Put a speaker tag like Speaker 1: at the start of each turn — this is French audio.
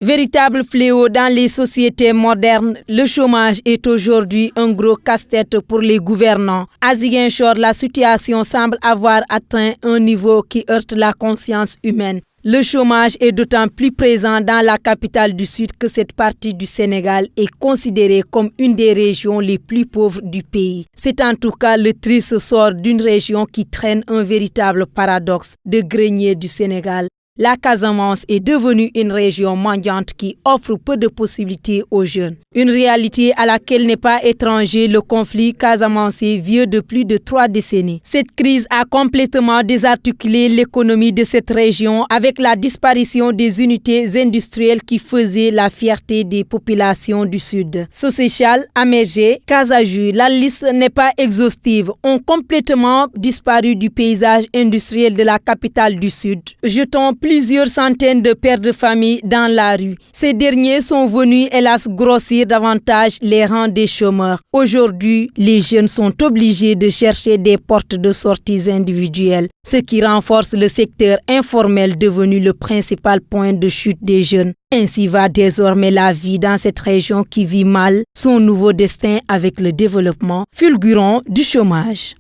Speaker 1: Véritable fléau dans les sociétés modernes, le chômage est aujourd'hui un gros casse-tête pour les gouvernants. À Ziguinchor, la situation semble avoir atteint un niveau qui heurte la conscience humaine. Le chômage est d'autant plus présent dans la capitale du Sud que cette partie du Sénégal est considérée comme une des régions les plus pauvres du pays. C'est en tout cas le triste sort d'une région qui traîne un véritable paradoxe de grenier du Sénégal. La Casamance est devenue une région mendiante qui offre peu de possibilités aux jeunes. Une réalité à laquelle n'est pas étranger le conflit casamancé vieux de plus de 3 décennies. Cette crise a complètement désarticulé l'économie de cette région avec la disparition des unités industrielles qui faisaient la fierté des populations du Sud. Soséchal, Améger, Casaju, la liste n'est pas exhaustive, ont complètement disparu du paysage industriel de la capitale du Sud. Jetons plusieurs centaines de pères de famille dans la rue. Ces derniers sont venus, hélas, grossir davantage les rangs des chômeurs. Aujourd'hui, les jeunes sont obligés de chercher des portes de sortie individuelles, ce qui renforce le secteur informel devenu le principal point de chute des jeunes. Ainsi va désormais la vie dans cette région qui vit mal son nouveau destin avec le développement fulgurant du chômage.